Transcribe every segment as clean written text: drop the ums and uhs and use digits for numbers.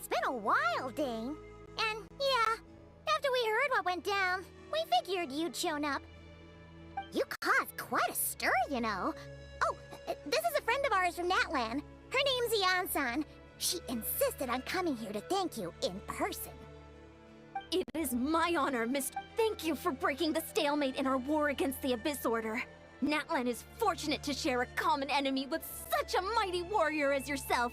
been a while, Dane. And yeah, after we heard what went down, we figured you'd shown up. You caused quite a stir, you know. Oh, this is a friend of ours from Natlan. Her name's Ian-san. She insisted on coming here to thank you in person. It is my honor, Miss. Thank you for breaking the stalemate in our war against the Abyss Order. Natlan is fortunate to share a common enemy with such a mighty warrior as yourself.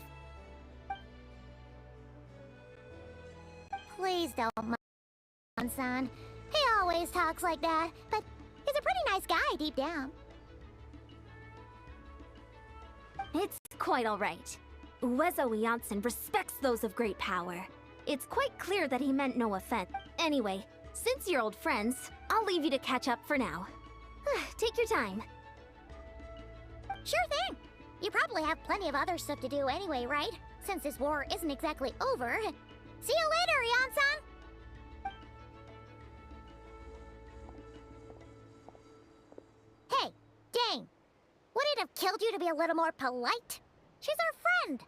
Please don't mind, son. He always talks like that, but he's a pretty nice guy deep down. It's quite all right. Uezo Janssen respects those of great power. It's quite clear that he meant no offense. Anyway, since you're old friends, I'll leave you to catch up for now. Take your time. Sure thing. You probably have plenty of other stuff to do anyway, right? Since this war isn't exactly over. See you later, Ian-san! Hey, Dane. Would it have killed you to be a little more polite? She's our friend.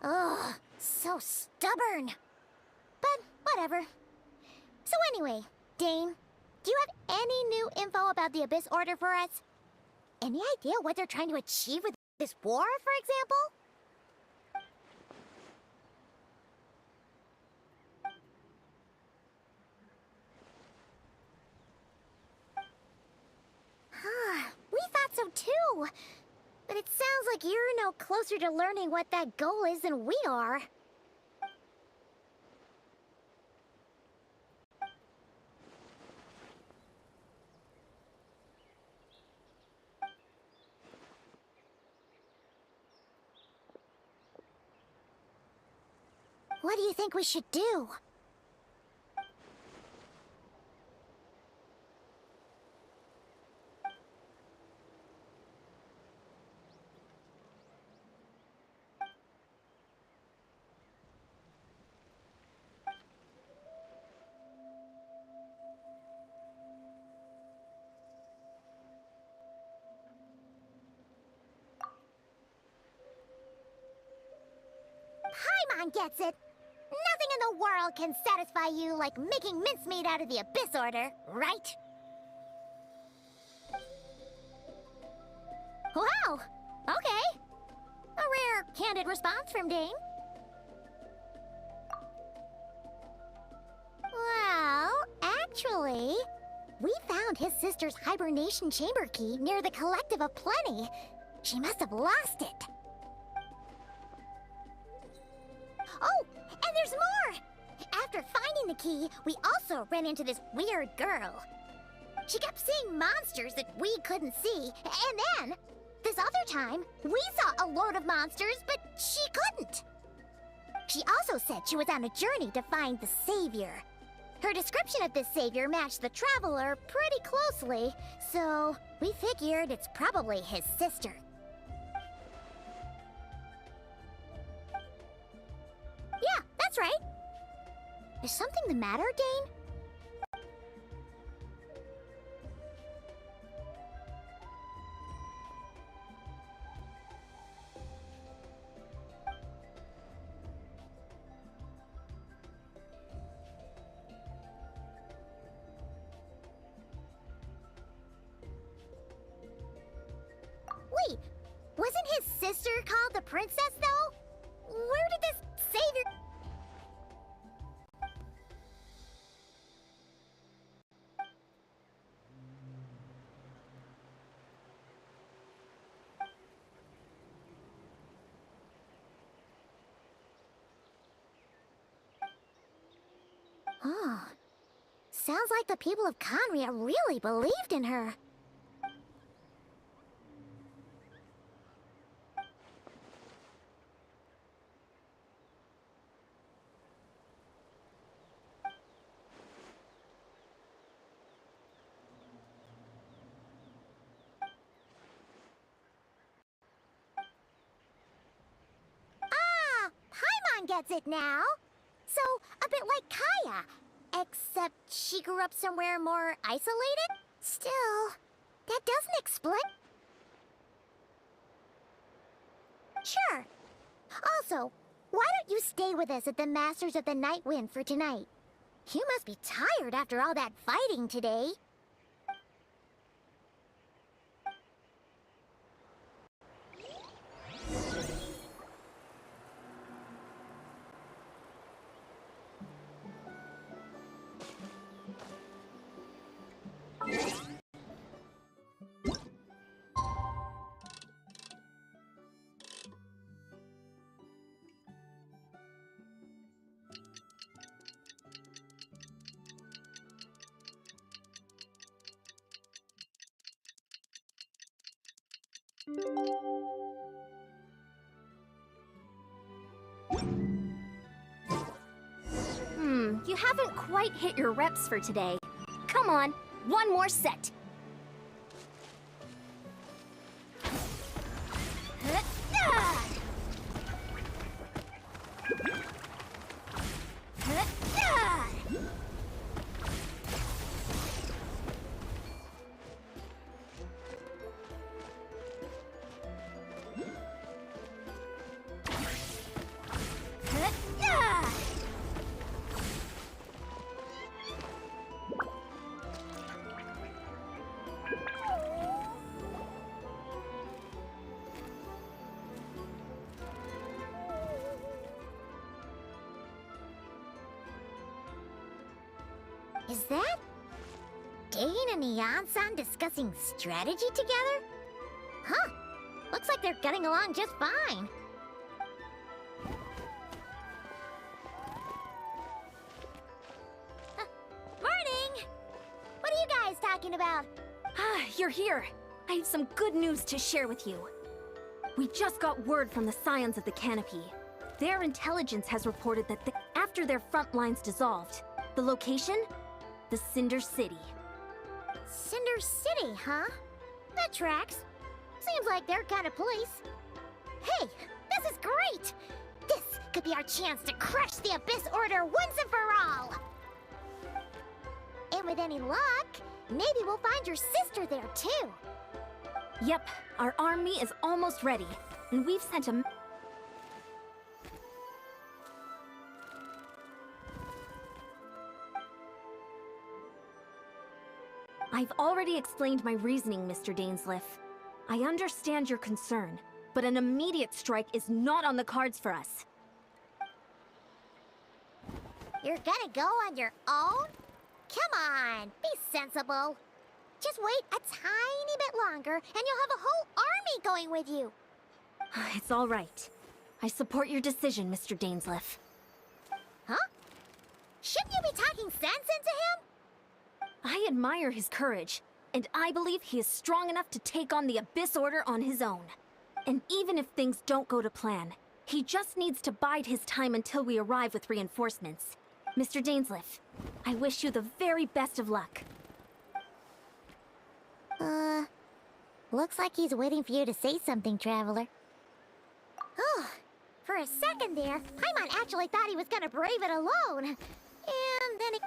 Ugh, so stubborn. But whatever. So anyway, Dane, do you have any new info about the Abyss Order for us? Any idea what they're trying to achieve with this war, for example? We thought so too. But it sounds like you're no closer to learning what that goal is than we are. What do you think we should do? Paimon gets it. Nothing in the world can satisfy you like making mincemeat out of the Abyss Order, right? Wow! Okay. A rare, candid response from Dane. Well, actually, we found his sister's hibernation chamber key near the Collective of Plenty. She must have lost it. Oh, and there's more! After finding the key, we also ran into this weird girl. She kept seeing monsters that we couldn't see, and then, this other time, we saw a load of monsters, but she couldn't. She also said she was on a journey to find the Savior. Her description of this Savior matched the Traveler pretty closely, so we figured it's probably his sister. Yeah, that's right. Is something the matter, Dane? Wait, wasn't his sister called the Princess, though? Where did this Savior... Oh, sounds like the people of Conria really believed in her. Ah, Paimon gets it now. So, a bit like Kaya, except she grew up somewhere more isolated? Still, that doesn't explain... Sure. Also, why don't you stay with us at the Masters of the Night Wind for tonight? You must be tired after all that fighting today. You haven't quite hit your reps for today. Come on, one more set. Is that Dane and Neon-san discussing strategy together? Huh. Looks like they're getting along just fine. Morning! What are you guys talking about? You're here. I have some good news to share with you. We just got word from the Scions of the Canopy. Their intelligence has reported that after their front lines dissolved, the location? The Cinder City. Cinder City, huh? That tracks. Seems like their kind of place. Hey, this is great! This could be our chance to crush the Abyss Order once and for all! And with any luck, maybe we'll find your sister there too. Yep, our army is almost ready, and we've sent a... I've already explained my reasoning, Mr. Dainsleif. I understand your concern, but an immediate strike is not on the cards for us. You're gonna go on your own? Come on, be sensible. Just wait a tiny bit longer, and you'll have a whole army going with you. It's all right. I support your decision, Mr. Dainsleif. Huh? Shouldn't you be talking sense into him? I admire his courage, and I believe he is strong enough to take on the Abyss Order on his own. And even if things don't go to plan, he just needs to bide his time until we arrive with reinforcements. Mr. Dainsleif, I wish you the very best of luck. Looks like he's waiting for you to say something, Traveler. Oh, for a second there, Paimon actually thought he was gonna brave it alone. And then he...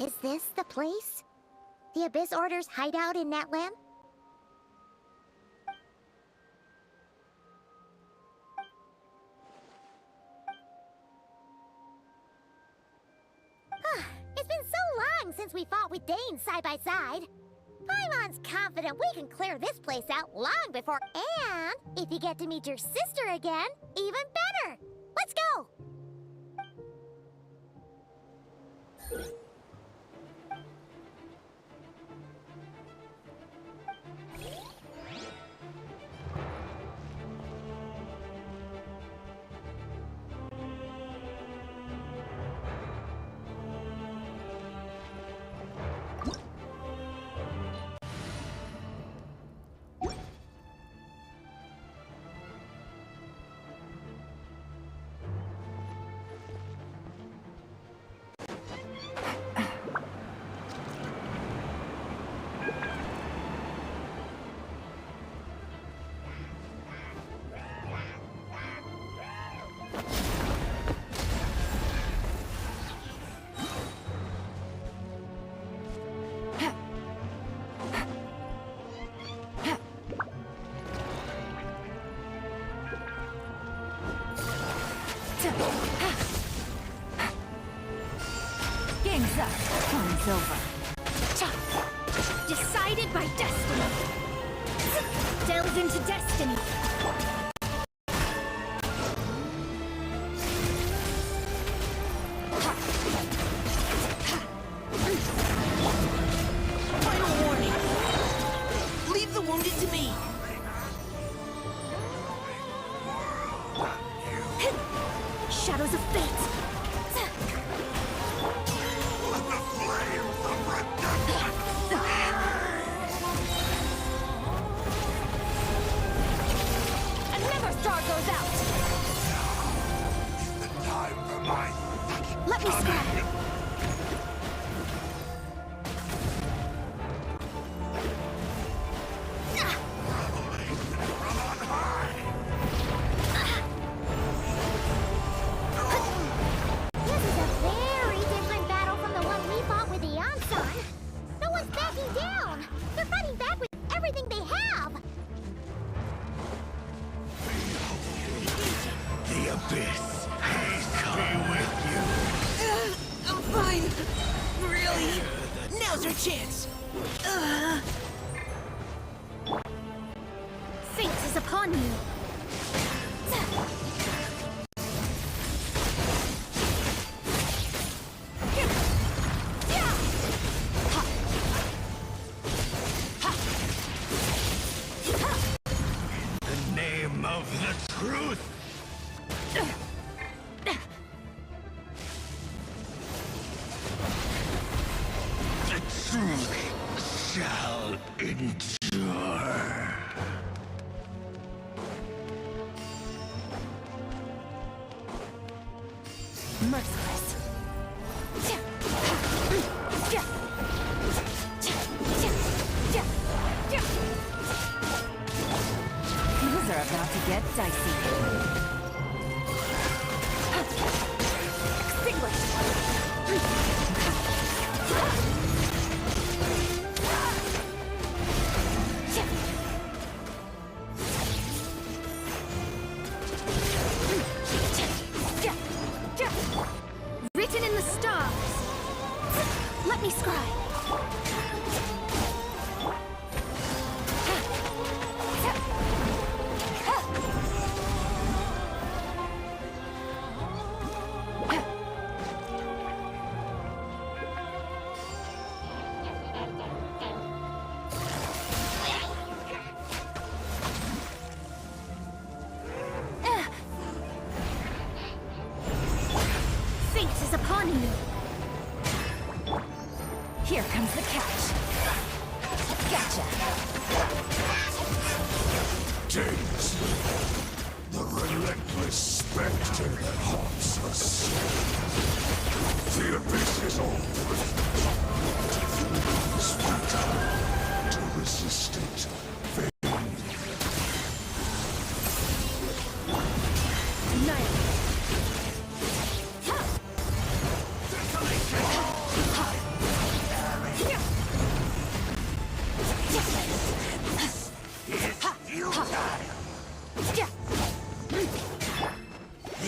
Is this the place? The Abyss Order's hideout in Natlan? It's been so long since we fought with Dane side by side. Paimon's confident we can clear this place out long before, and if you get to meet your sister again, even better. Let's go! Game's up. Time's over. Decided by destiny. Delve into destiny. Final warning. Leave the wounded to me. Shadows of fate. Another star goes out. Let me scrap. This is a very different battle from the one we fought with the Yansan. No one's backing down. They're fighting back with everything they have. The Abyss be with you. I'm fine. Really? Now's our chance. Fate is upon you. The name of the truth. The truth shall endure. Merciless. Things are about to get dicey. Written in the stars. Let me scribe. Fate is upon you. Here comes the catch. Gotcha. James, the relentless specter that haunts us. The Abyss is old. It's futile to resist it.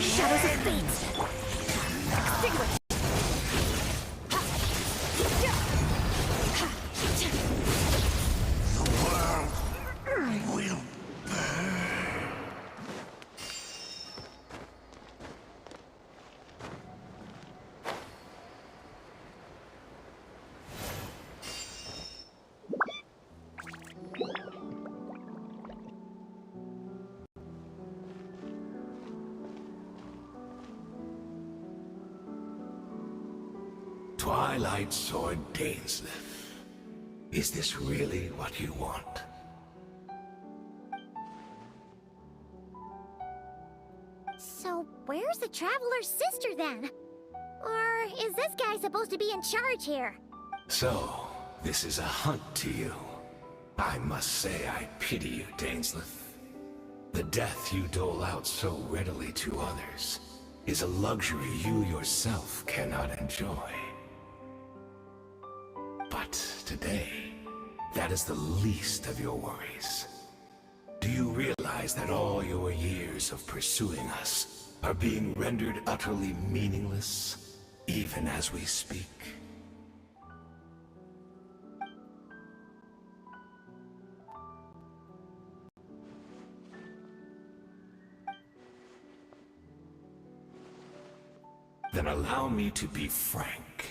Shadows of Fate! Extinguish! The world will burn. Twilight Sword Dainsleif. Is this really what you want? So, where's the Traveler's sister then? Or is this guy supposed to be in charge here? So, this is a hunt to you. I must say I pity you, Dainsleif. The death you dole out so readily to others is a luxury you yourself cannot enjoy. But today, that is the least of your worries. Do you realize that all your years of pursuing us are being rendered utterly meaningless, even as we speak? Then allow me to be frank.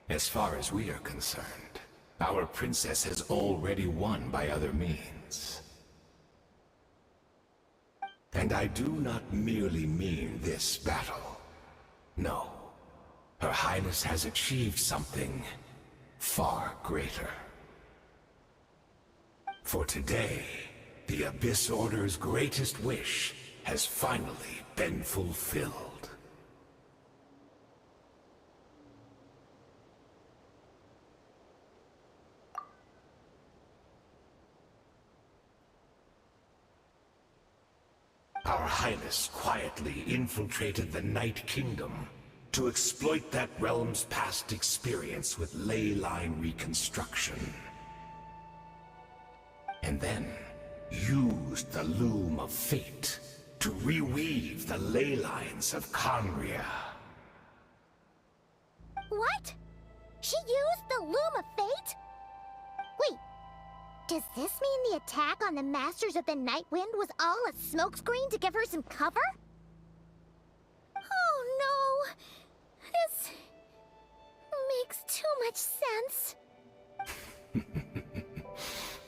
As far as we are concerned, our princess has already won by other means. And I do not merely mean this battle. No. Her Highness has achieved something far greater. For today, the Abyss Order's greatest wish has finally been fulfilled. Our Highness quietly infiltrated the Night Kingdom to exploit that realm's past experience with ley line reconstruction. And then used the Loom of Fate to reweave the ley lines of Conria. What? She used the Loom of Fate? Wait, does this mean the attack on the Masters of the Night Wind was all a smokescreen to give her some cover? Oh no! This makes too much sense.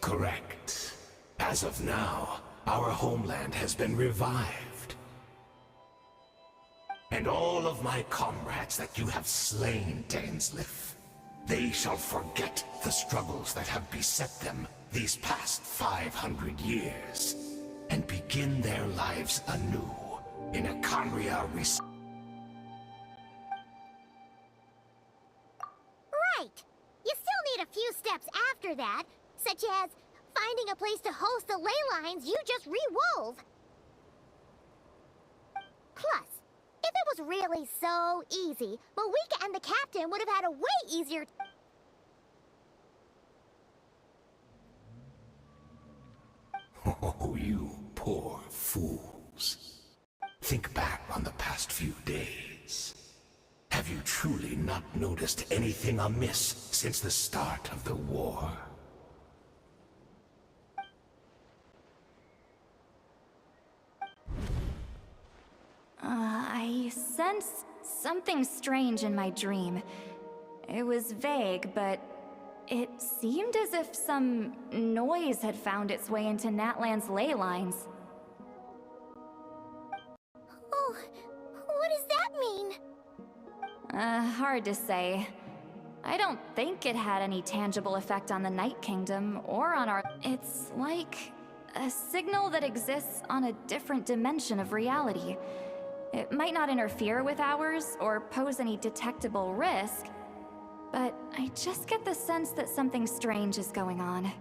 Correct. As of now, our homeland has been revived. And all of my comrades that you have slain, Dainsleif, they shall forget the struggles that have beset them these past 500 years, and begin their lives anew in a Conria Right! You still need a few steps after that, such as finding a place to host the ley lines you just re-wove. Plus, if it was really so easy, Moeka and the captain would have had a way easier... Oh, you poor fools. Think back on the past few days. Have you truly not noticed anything amiss since the start of the war? I sensed something strange in my dream. It was vague, but it seemed as if some noise had found its way into Natlan's ley lines. Oh, what does that mean? Hard to say. I don't think it had any tangible effect on the Night Kingdom or on our... It's like a signal that exists on a different dimension of reality. It might not interfere with ours or pose any detectable risk, but I just get the sense that something strange is going on.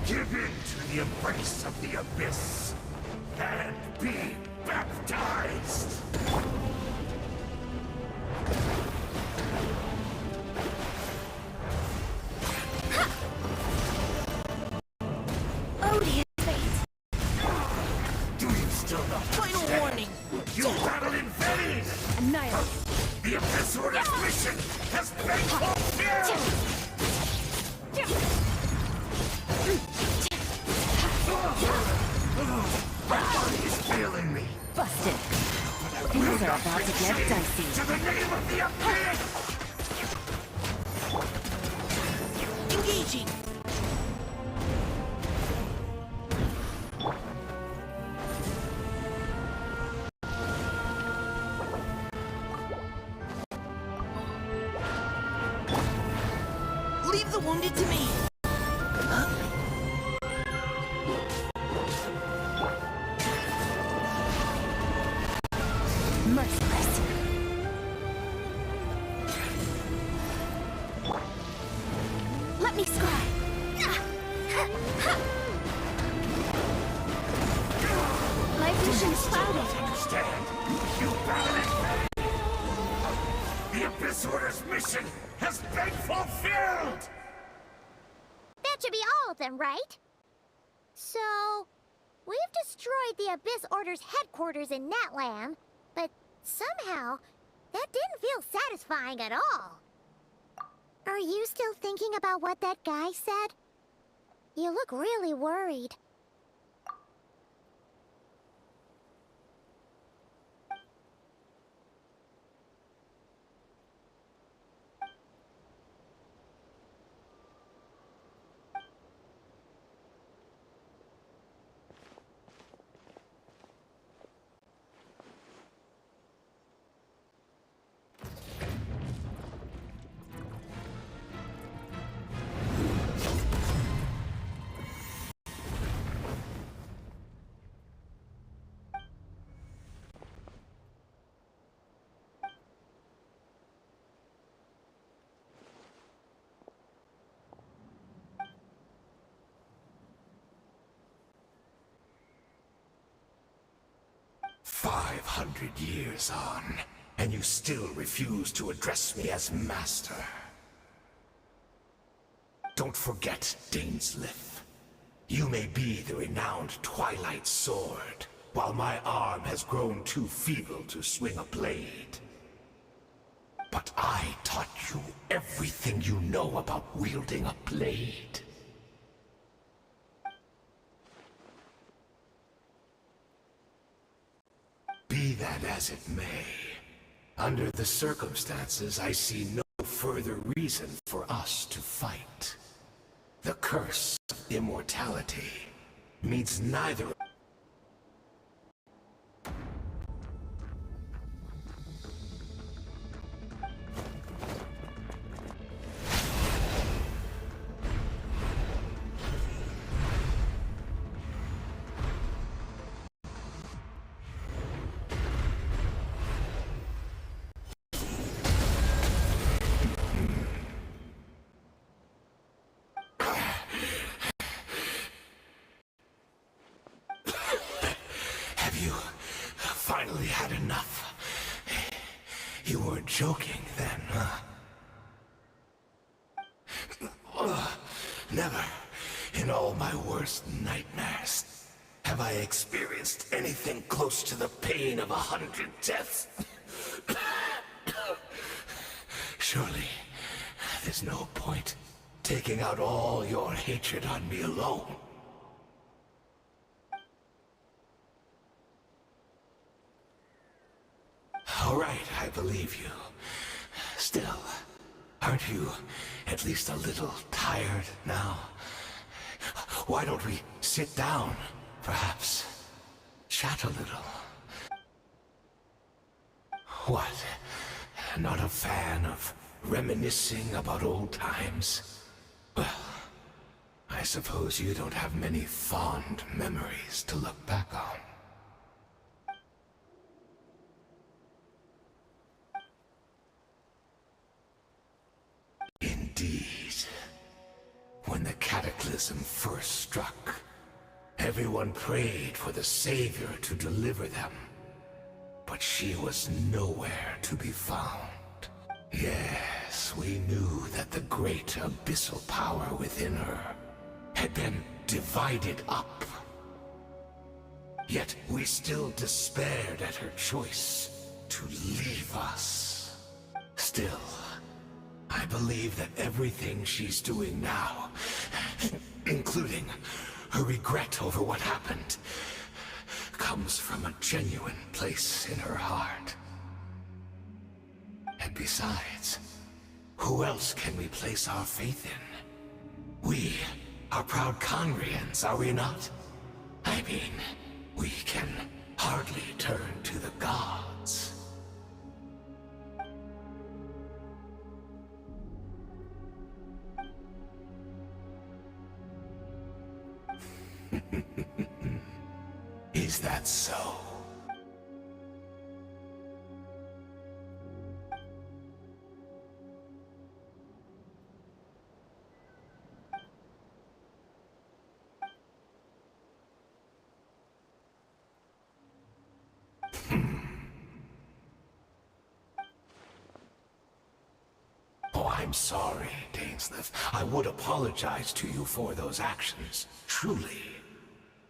Give in to the embrace of the abyss and be baptized! Odious fate. Do you still not Final understand? warning. You battle in vain! Annihilate. The Abyss Order's mission has been fulfilled! My body is failing me! Busted. Things are about to get dicey. To the name of the Abyss! Engaging. Leave the wounded to me. Merciless. Let me scry. My vision's clouded. Understand? You battle in vain! The Abyss Order's mission has been fulfilled! That should be all of them, right? So, we've destroyed the Abyss Order's headquarters in Natlan, but somehow, that didn't feel satisfying at all. Are you still thinking about what that guy said? You look really worried. "500 years on, and you still refuse to address me as master. Don't forget, Dainsleif. You may be the renowned Twilight Sword, while my arm has grown too feeble to swing a blade. But I taught you everything you know about wielding a blade. Be that as it may, under the circumstances, I see no further reason for us to fight. The curse of immortality means neither. Have you finally had enough? You weren't joking then, huh? Never, in all my worst nightmares, have I experienced anything close to the pain of 100 deaths. Surely, there's no point taking out all your hatred on me alone. All right, I believe you. Still, aren't you at least a little tired now? Why don't we sit down, perhaps? Chat a little. What? Not a fan of reminiscing about old times? Well, I suppose you don't have many fond memories to look back on. Indeed. When the cataclysm cataclysm first struck, everyone prayed for the Savior to deliver them. But she was nowhere to be found. Yes, we knew that the great abyssal power within her had been divided up. Yet we still despaired at her choice to leave us. Still, I believe that everything she's doing now, including her regret over what happened, comes from a genuine place in her heart. And besides, who else can we place our faith in? We are proud Conrians, are we not? I mean, we can hardly turn to the gods. Is that so? Oh, I'm sorry, Dainsleif. I would apologize to you for those actions, truly.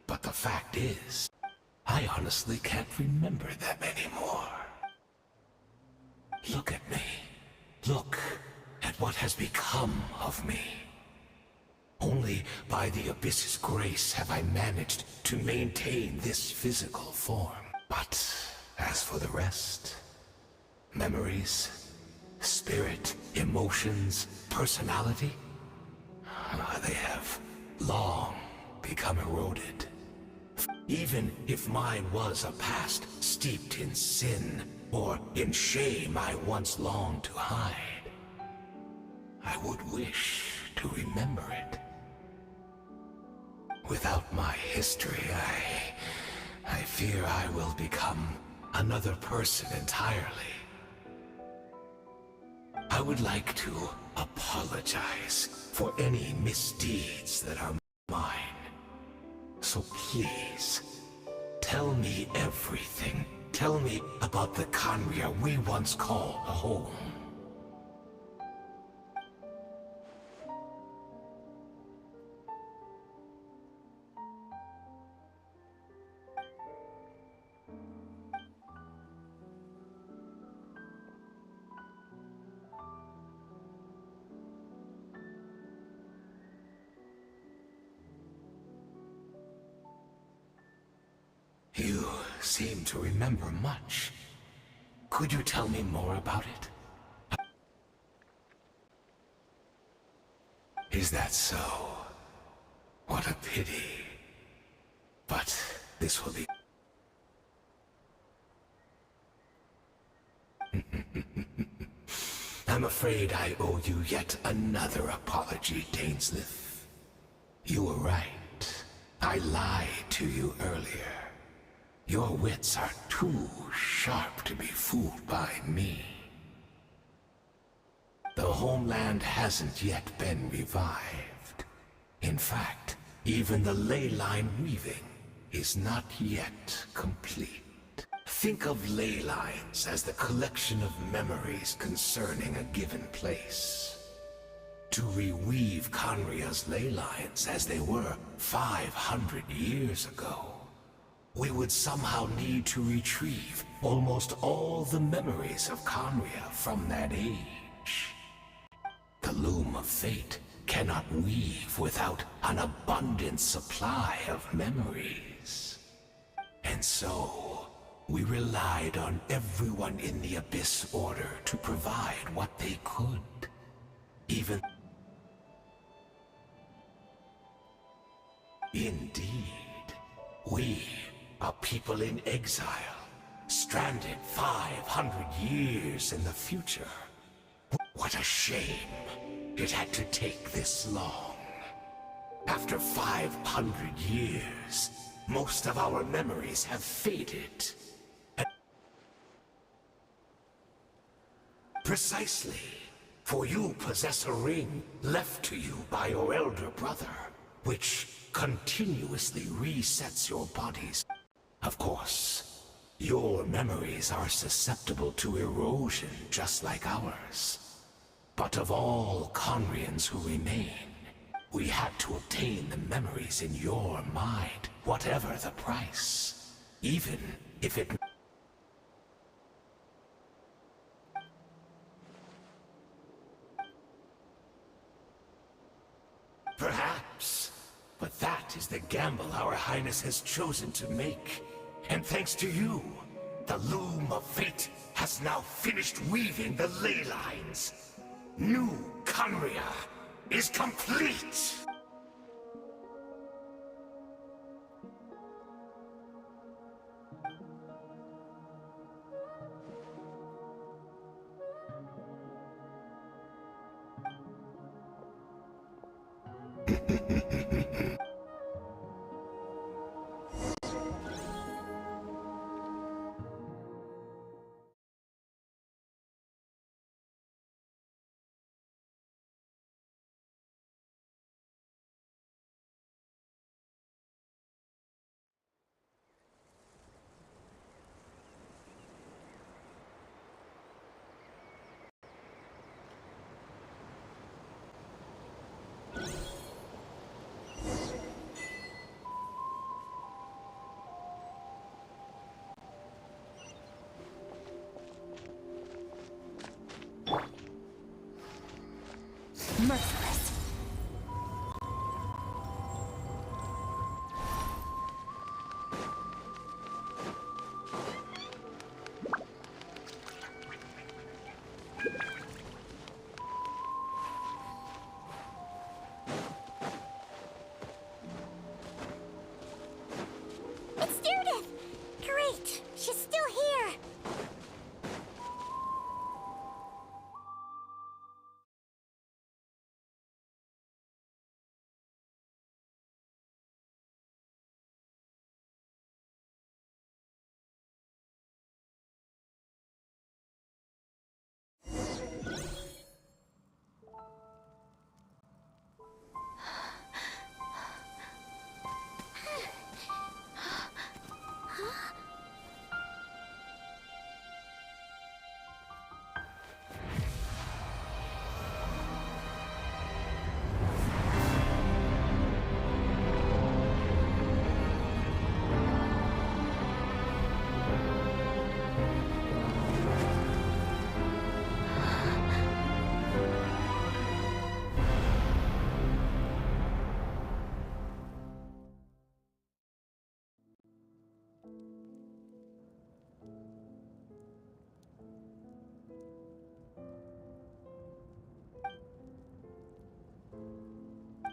But the fact is, I honestly can't remember them anymore. Look at me. Look at what has become of me. Only by the Abyss's grace have I managed to maintain this physical form. But as for the rest, memories, spirit, emotions, personality, they have long become eroded. Even if mine was a past steeped in sin or in shame I once longed to hide, I would wish to remember it. Without my history, I fear I will become another person entirely. I would like to apologize for any misdeeds that are mine. So please, tell me everything. Tell me about the Khaenri'ah we once called home. You seem to remember much. Could you tell me more about it? Is that so? What a pity. But this will be... I'm afraid I owe you yet another apology, Dainsleif. You were right. I lied to you earlier. Your wits are too sharp to be fooled by me. The homeland hasn't yet been revived. In fact, even the ley line weaving is not yet complete. Think of ley lines as the collection of memories concerning a given place. To reweave Khaenri'ah's ley lines as they were 500 years ago, we would somehow need to retrieve almost all the memories of Khaenri'ah from that age. The loom of fate cannot weave without an abundant supply of memories. And so, we relied on everyone in the Abyss Order to provide what they could. Even... Indeed, we, a people in exile, stranded 500 years in the future. What a shame it had to take this long. After 500 years, most of our memories have faded. Precisely, for you possess a ring left to you by your elder brother. which continuously resets your bodies. Of course, your memories are susceptible to erosion just like ours. But of all Conrians who remain, we had to obtain the memories in your mind, whatever the price. Even if it... Perhaps. But that is the gamble our Highness has chosen to make. And thanks to you, the loom of fate has now finished weaving the ley lines. New Conria is complete! Merciless. It's Judith! Great! She's still here!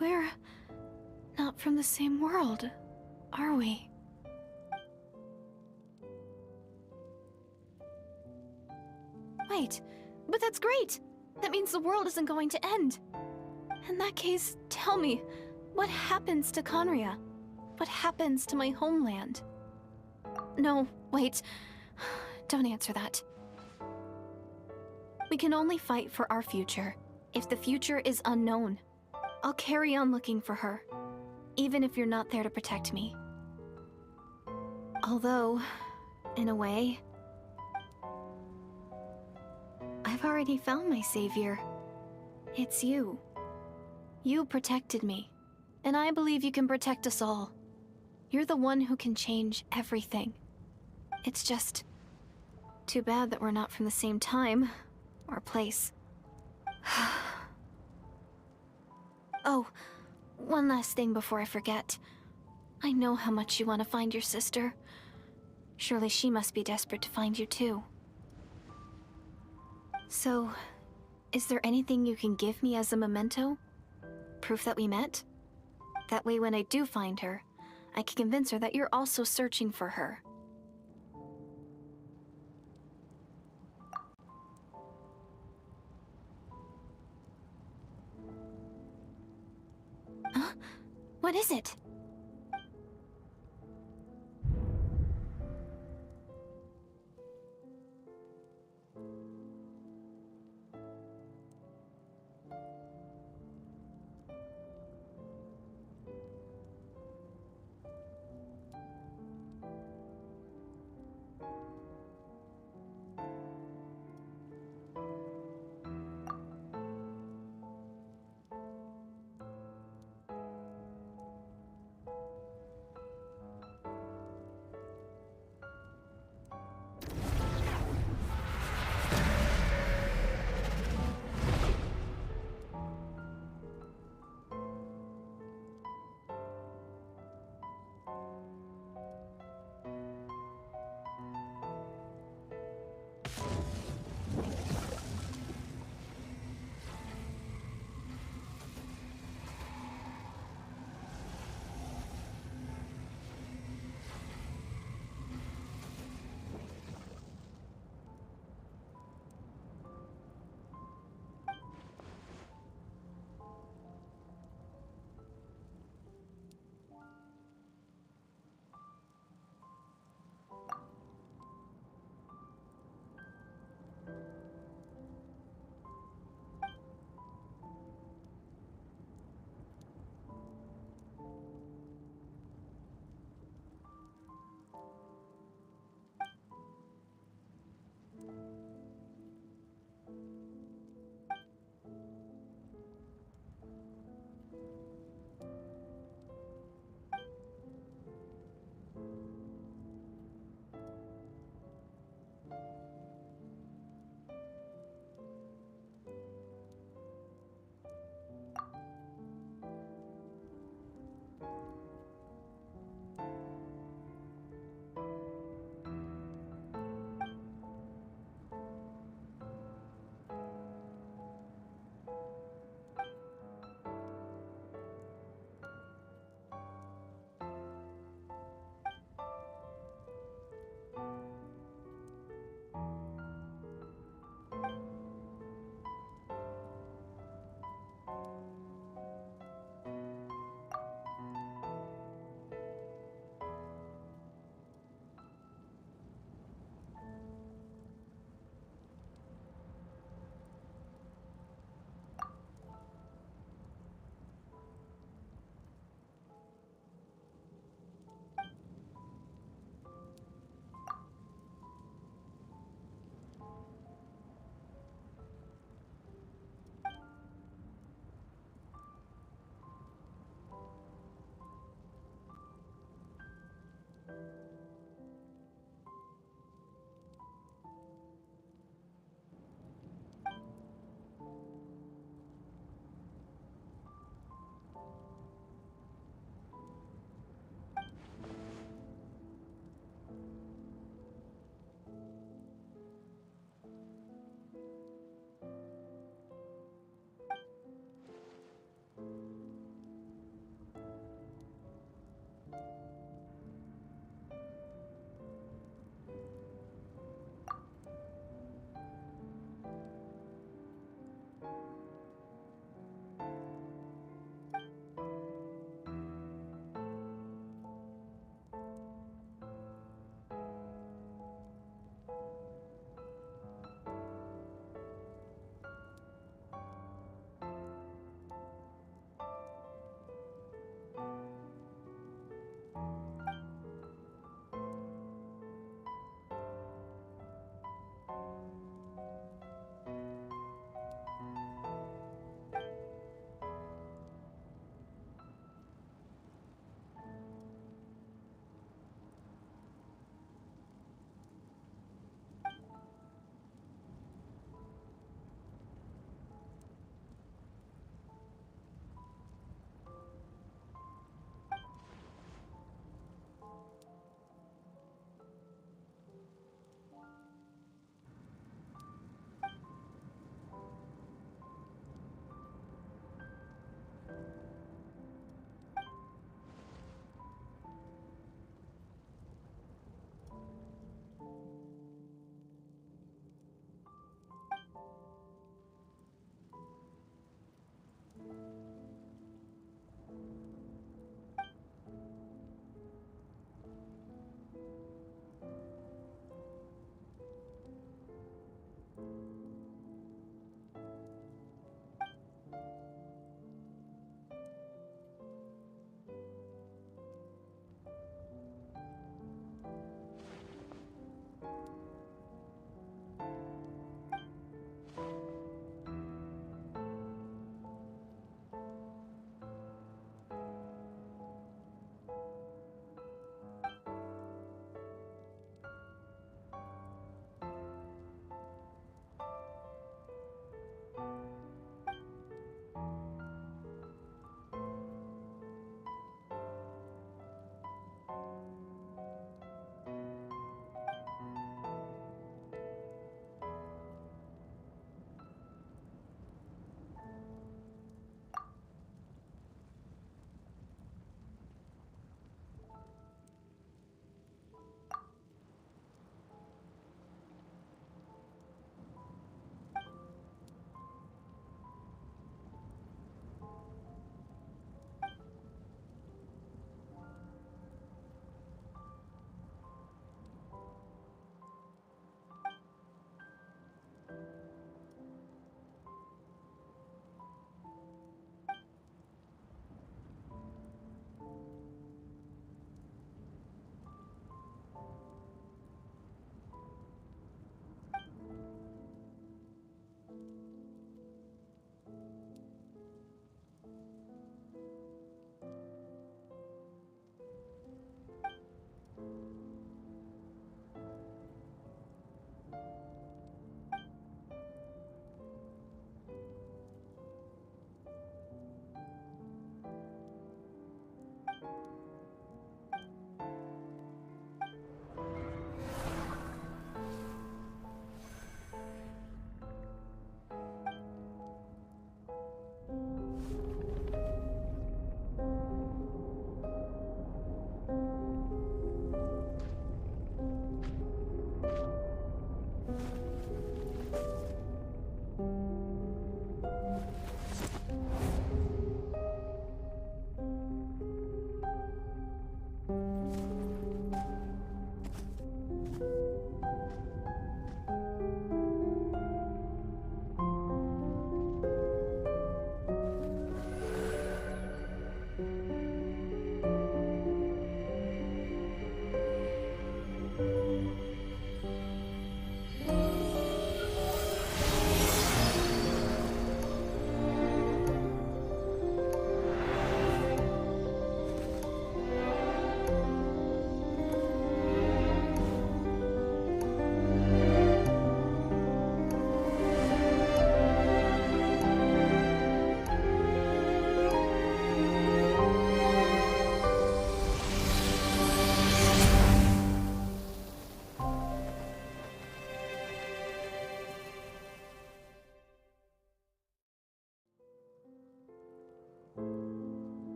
We're not from the same world, are we? Wait, but that's great! That means the world isn't going to end. In that case, tell me, what happens to Conria? What happens to my homeland? No, wait. Don't answer that. We can only fight for our future. If the future is unknown, I'll carry on looking for her, even if you're not there to protect me. Although, in a way, I've already found my savior. It's you. You protected me, and I believe you can protect us all. You're the one who can change everything. It's just too bad that we're not from the same time or place. Oh, one last thing before I forget. I know how much you want to find your sister. Surely she must be desperate to find you too. So, is there anything you can give me as a memento? Proof that we met? That way when I do find her, I can convince her that you're also searching for her. Huh? What is it?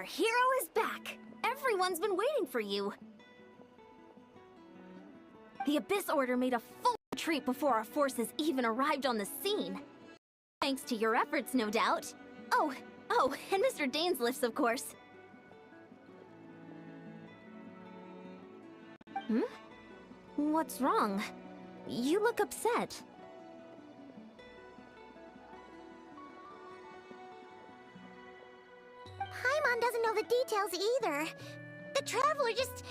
Our hero is back! Everyone's been waiting for you! The Abyss Order made a full retreat before our forces even arrived on the scene. Thanks to your efforts, no doubt. Oh, and Mr. Dainsliff's, of course. What's wrong? You look upset. Paimon doesn't know the details either. The traveler just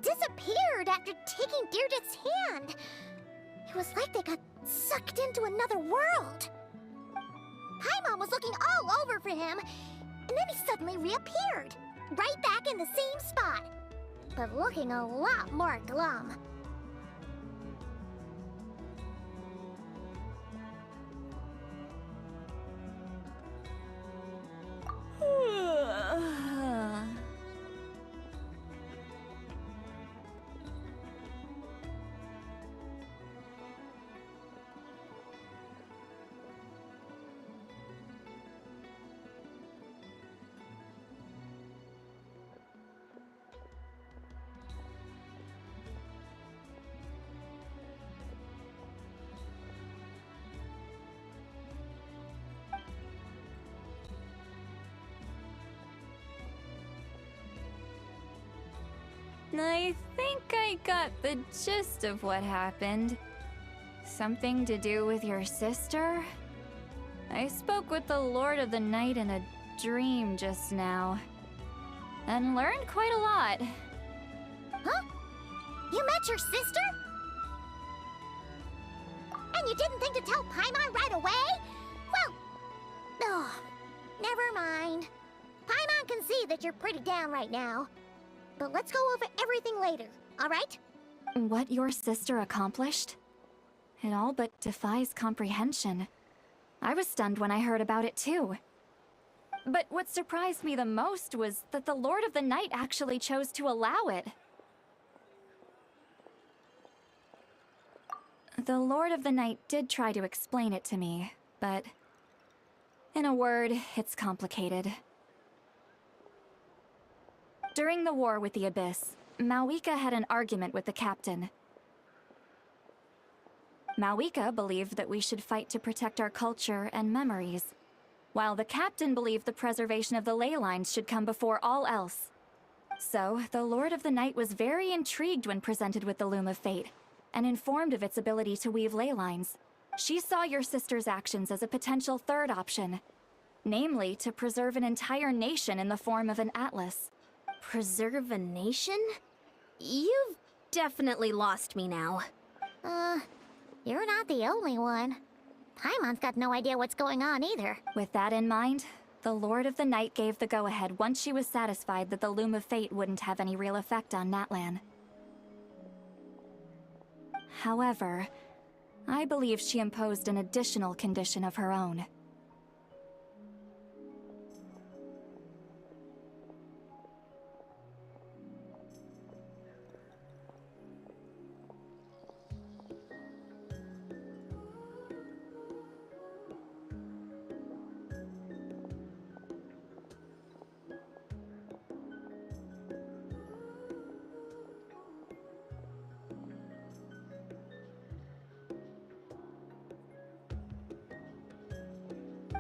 disappeared after taking Deirdre's hand. It was like they got sucked into another world. Paimon was looking all over for him, and then he suddenly reappeared, right back in the same spot, but looking a lot more glum. I think I got the gist of what happened. Something to do with your sister? I spoke with the Lord of the Night in a dream just now, and learned quite a lot. Huh? You met your sister? And you didn't think to tell Paimon right away? Well, oh, never mind. Paimon can see that you're pretty down right now. But let's go over everything later, alright? What your sister accomplished? It all but defies comprehension. I was stunned when I heard about it too. But what surprised me the most was that the Lord of the Night actually chose to allow it. The Lord of the Night did try to explain it to me, but in a word, it's complicated. During the war with the Abyss, Mawika had an argument with the captain. Mawika believed that we should fight to protect our culture and memories, while the captain believed the preservation of the ley lines should come before all else. So, the Lord of the Night was very intrigued when presented with the Loom of Fate, and informed of its ability to weave ley lines. She saw your sister's actions as a potential third option, namely to preserve an entire nation in the form of an atlas. Preserve a nation? You've definitely lost me now. You're not the only one. Paimon's got no idea what's going on either. With that in mind, the Lord of the Night gave the go-ahead once she was satisfied that the Loom of Fate wouldn't have any real effect on Natlan. However, I believe she imposed an additional condition of her own.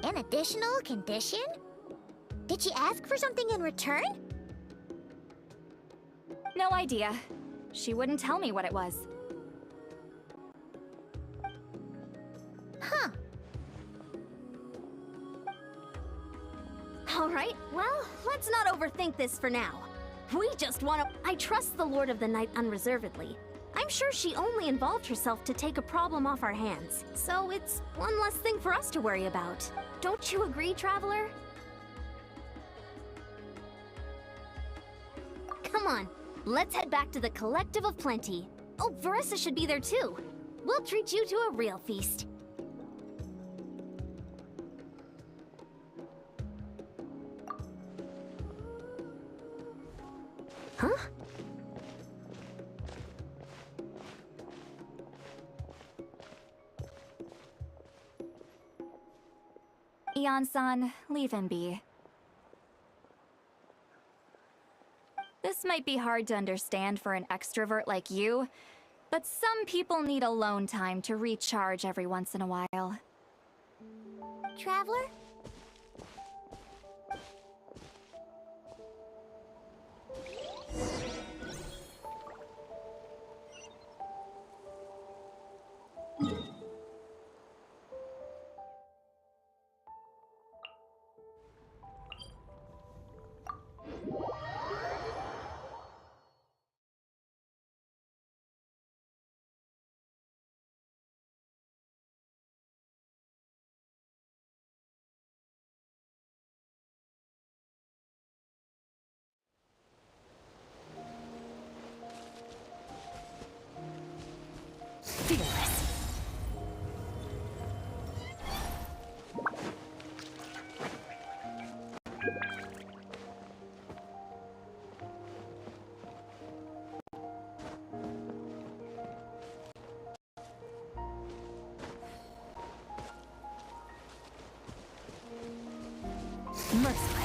An additional condition? Did she ask for something in return? No idea. She wouldn't tell me what it was. Huh. Alright, well, let's not overthink this for now. We just want to... I trust the Lord of the Night unreservedly. I'm sure she only involved herself to take a problem off our hands. So it's one less thing for us to worry about. Don't you agree, Traveler? Come on, let's head back to the Collective of Plenty. Oh, Veressa should be there too. We'll treat you to a real feast. Huh? Ian-san, leave him be. This might be hard to understand for an extrovert like you, but some people need alone time to recharge every once in a while. Traveler? Fearless. Merciless.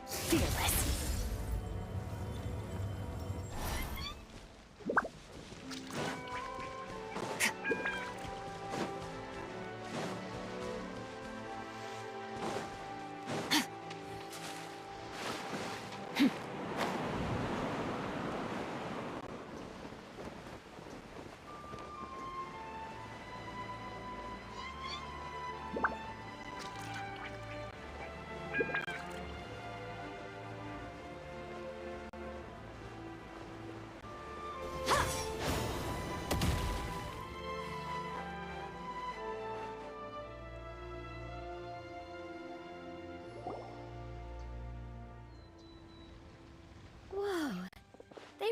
Fearless.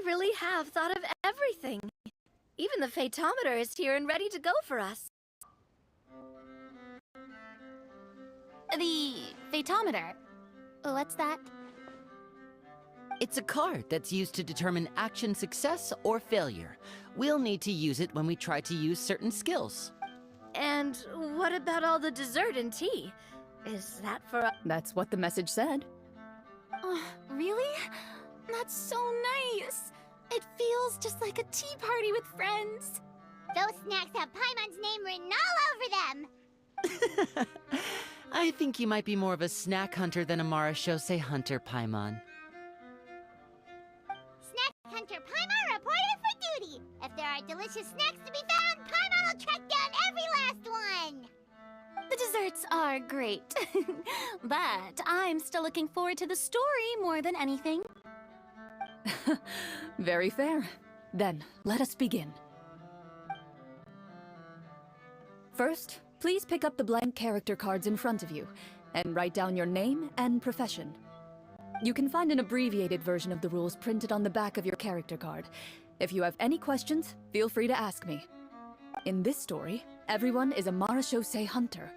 really have thought of everything. Even the Fatometer is here and ready to go for us. The Fatometer. What's that? It's a card that's used to determine action success or failure. We'll need to use it when we try to use certain skills. And what about all the dessert and tea? Is that for us? That's what the message said. Oh, really? That's so nice. It feels just like a tea party with friends. Those snacks have Paimon's name written all over them. I think you might be more of a snack hunter than a Marashose hunter, Paimon. Snack Hunter Paimon reported for duty. If there are delicious snacks to be found, Paimon will track down every last one. The desserts are great. But I'm still looking forward to the story more than anything. Very fair. Then, let us begin. First, please pick up the blank character cards in front of you, and write down your name and profession. You can find an abbreviated version of the rules printed on the back of your character card. If you have any questions, feel free to ask me. In this story, everyone is a Marashose hunter.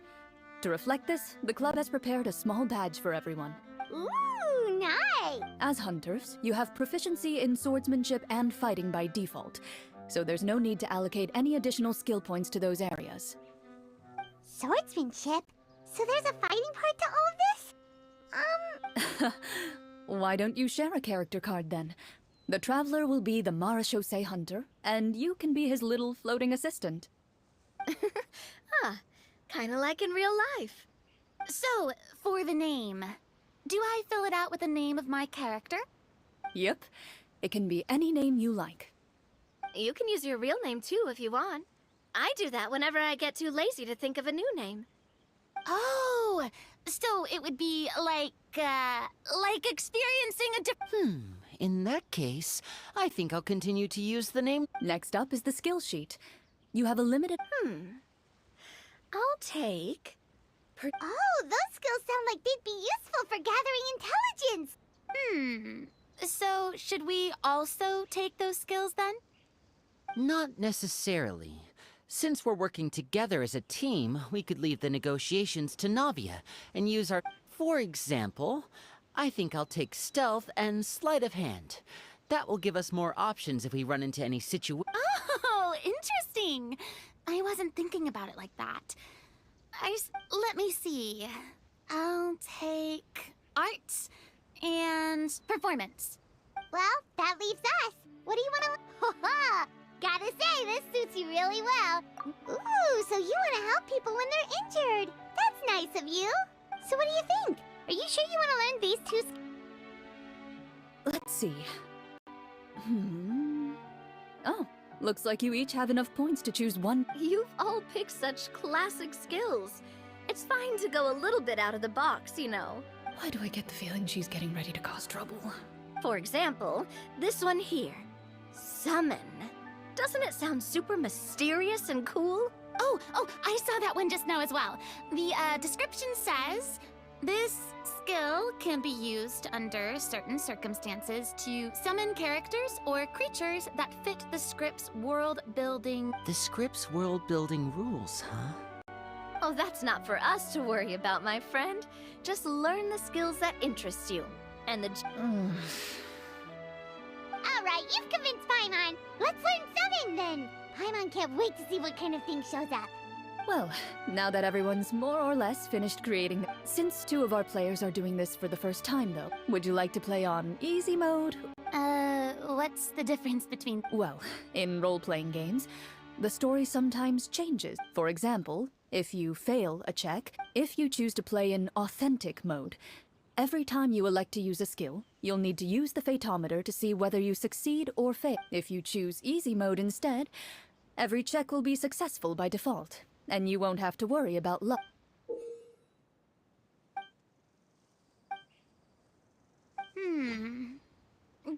To reflect this, the club has prepared a small badge for everyone. Ooh, nice. As hunters, you have proficiency in swordsmanship and fighting by default, so there's no need to allocate any additional skill points to those areas. Swordsmanship? So there's a fighting part to all of this? Why don't you share a character card then? The Traveler will be the Marashose hunter, and you can be his little floating assistant. Kinda like in real life. So, for the name, do I fill it out with the name of my character? Yep, it can be any name you like. You can use your real name too if you want. I do that whenever I get too lazy to think of a new name. Oh, so it would be like experiencing a different... In that case, I think I'll continue to use the name. Next up is the skill sheet. You have a limited... I'll take... Oh, those skills sound like they'd be useful for gathering intelligence. So, should we also take those skills then? Not necessarily. Since we're working together as a team, we could leave the negotiations to Navia and use our... For example, I think I'll take stealth and sleight of hand. That will give us more options if we run into any situation. Oh, interesting. I wasn't thinking about it like that. Let me see. I'll take arts and performance. Well, that leaves us. What do you want to... Gotta say, this suits you really well. Ooh, so you want to help people when they're injured. That's nice of you. So what do you think? Are you sure you want to learn these two Let's see. Oh, looks like you each have enough points to choose one. You've all picked such classic skills. It's fine to go a little bit out of the box, you know. Why do I get the feeling she's getting ready to cause trouble? For example, this one here. Summon. Doesn't it sound super mysterious and cool? Oh, I saw that one just now as well. The description says, this skill can be used under certain circumstances to summon characters or creatures that fit the script's world-building... The script's world-building rules, huh? Oh, that's not for us to worry about, my friend. Just learn the skills that interest you. And the... All right, you've convinced Paimon. Let's learn summon then. Paimon can't wait to see what kind of thing shows up. Well, now that everyone's more or less finished creating... Since two of our players are doing this for the first time, though, would you like to play on easy mode? What's the difference between... Well, in role-playing games, the story sometimes changes. For example, if you fail a check, if you choose to play in authentic mode, every time you elect to use a skill, you'll need to use the Fatometer to see whether you succeed or fail. If you choose easy mode instead, every check will be successful by default, and you won't have to worry about luck.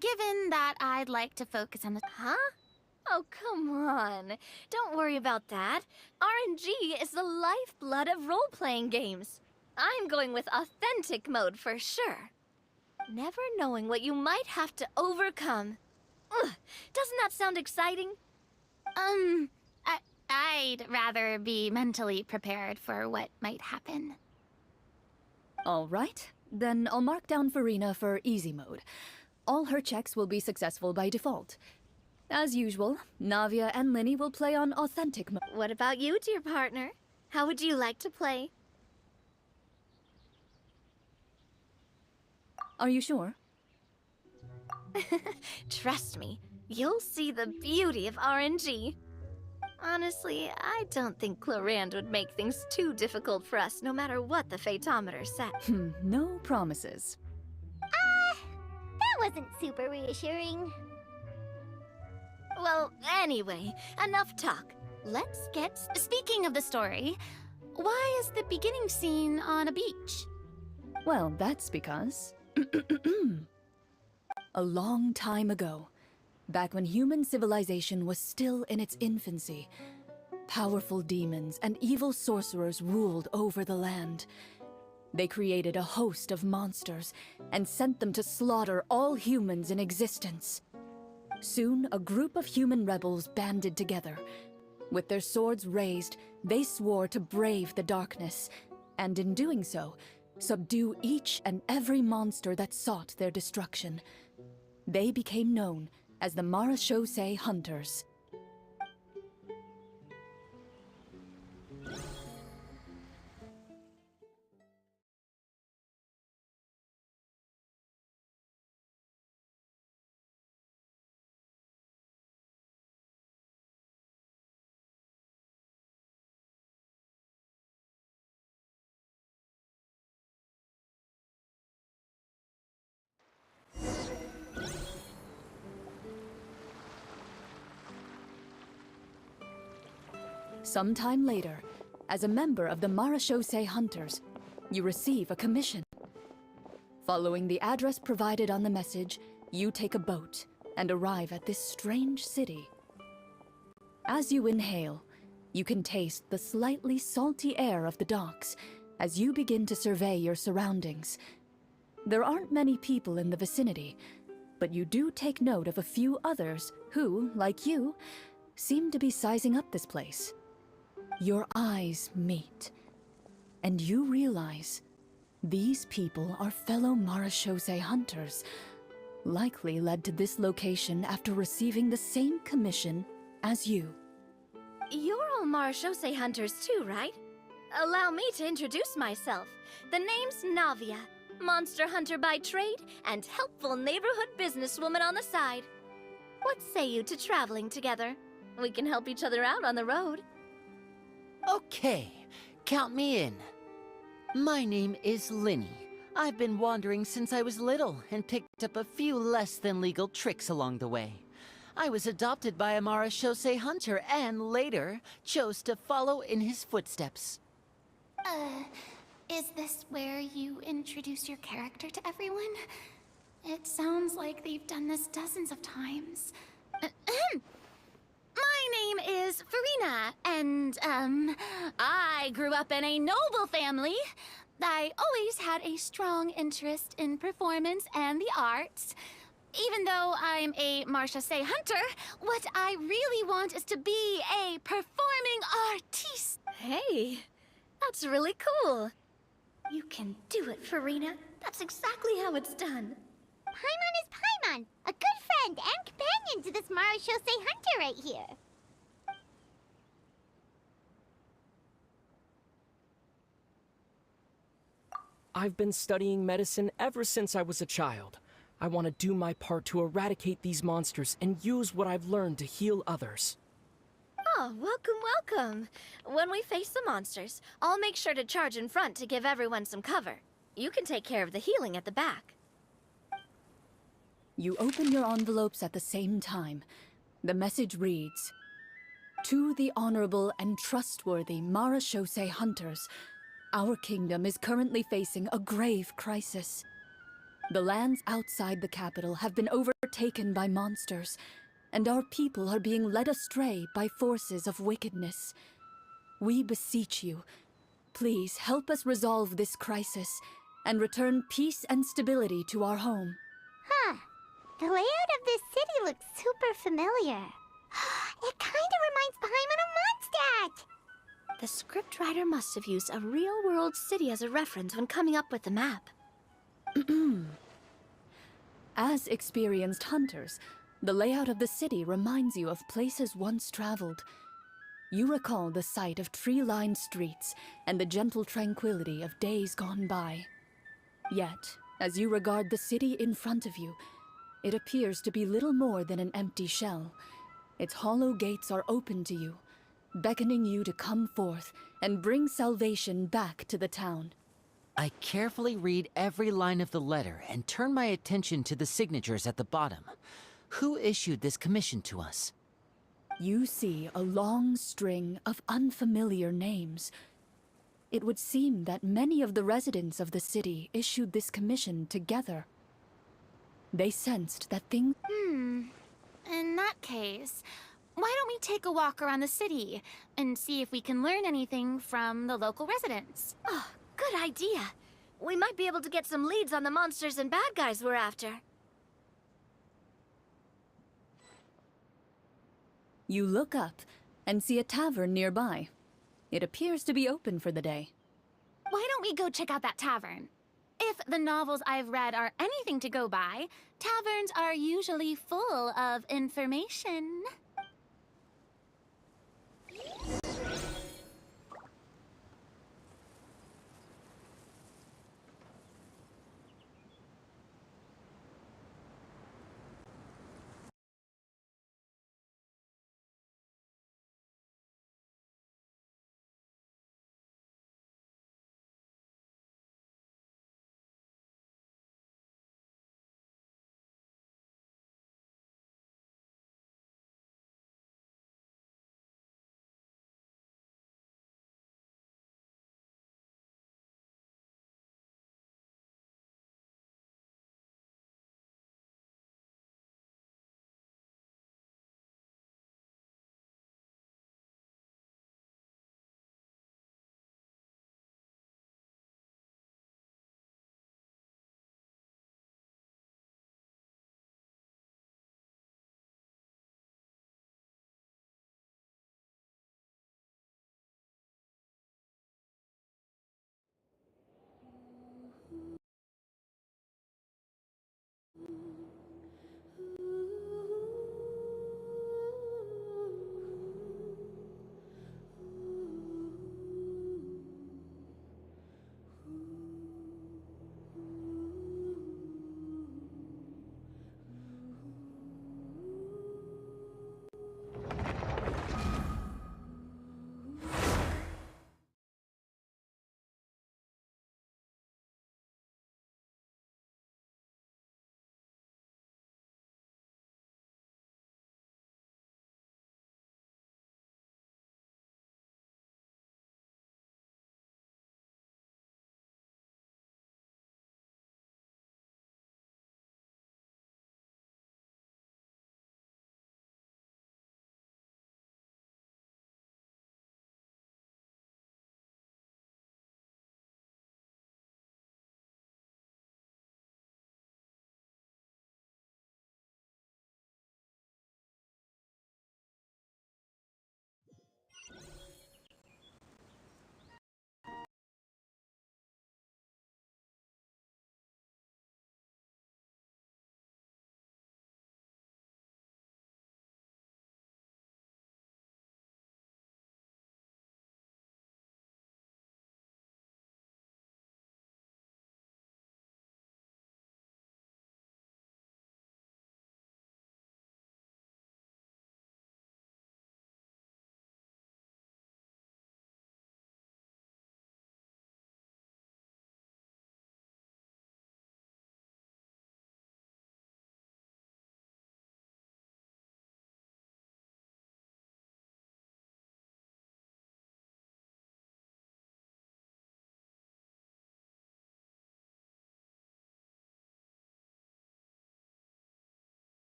Given that I'd like to focus on the... Huh? Oh, come on. Don't worry about that. RNG is the lifeblood of role-playing games. I'm going with authentic mode for sure. Never knowing what you might have to overcome. Ugh, doesn't that sound exciting? I'd rather be mentally prepared for what might happen. All right, then I'll mark down Farina for easy mode. All her checks will be successful by default. As usual, Navia and Linny will play on authentic mode. What about you, dear partner? How would you like to play? Are you sure? Trust me, you'll see the beauty of RNG. Honestly, I don't think Clorand would make things too difficult for us, no matter what the Fatetometer said. No promises. That wasn't super reassuring. Well, anyway, enough talk. Let's get... Speaking of the story, why is the beginning scene on a beach? Well, that's because... A long time ago, back when human civilization was still in its infancy, powerful demons and evil sorcerers ruled over the land. They created a host of monsters and sent them to slaughter all humans in existence. Soon, a group of human rebels banded together. With their swords raised, they swore to brave the darkness, and in doing so, subdue each and every monster that sought their destruction. They became known as the Marachose Hunters. Sometime later, as a member of the Marachose Hunters, you receive a commission. Following the address provided on the message, you take a boat and arrive at this strange city. As you inhale, you can taste the slightly salty air of the docks as you begin to survey your surroundings. There aren't many people in the vicinity, but you do take note of a few others who, like you, seem to be sizing up this place. Your eyes meet, and you realize these people are fellow Marachose Hunters, likely led to this location after receiving the same commission as you. You're all Marachose Hunters too, right? Allow me to introduce myself. The name's Navia, monster hunter by trade and helpful neighborhood businesswoman on the side. What say you to traveling together? We can help each other out on the road. Okay, count me in. My name is Linny. I've been wandering since I was little and picked up a few less than legal tricks along the way. I was adopted by a Marachose hunter and later chose to follow in his footsteps. Is this where you introduce your character to everyone? It sounds like they've done this dozens of times. My name is Farina, and, I grew up in a noble family. I always had a strong interest in performance and the arts. Even though I'm a Marachose hunter, what I really want is to be a performing artiste. Hey, that's really cool. You can do it, Farina. That's exactly how it's done. Paimon is Paimon, a good friend and companion to this Marachose hunter right here. I've been studying medicine ever since I was a child. I want to do my part to eradicate these monsters and use what I've learned to heal others. Oh, welcome. When we face the monsters, I'll make sure to charge in front to give everyone some cover. You can take care of the healing at the back. You open your envelopes at the same time. The message reads, "To the honorable and trustworthy Marachose Hunters, our kingdom is currently facing a grave crisis. The lands outside the capital have been overtaken by monsters, and our people are being led astray by forces of wickedness. We beseech you, please help us resolve this crisis and return peace and stability to our home." Huh. The layout of this city looks super familiar. It kind of reminds Paimon of Mondstadt. The scriptwriter must have used a real-world city as a reference when coming up with the map. As experienced hunters, the layout of the city reminds you of places once traveled. You recall the sight of tree-lined streets and the gentle tranquility of days gone by. Yet, as you regard the city in front of you, it appears to be little more than an empty shell. Its hollow gates are open to you, beckoning you to come forth and bring salvation back to the town. I carefully read every line of the letter and turn my attention to the signatures at the bottom. Who issued this commission to us? You see a long string of unfamiliar names. It would seem that many of the residents of the city issued this commission together. They sensed that things... In that case, why don't we take a walk around the city and see if we can learn anything from the local residents? Oh, good idea. We might be able to get some leads on the monsters and bad guys we're after. You look up and see a tavern nearby. It appears to be open for the day. Why don't we go check out that tavern? If the novels I've read are anything to go by, taverns are usually full of information.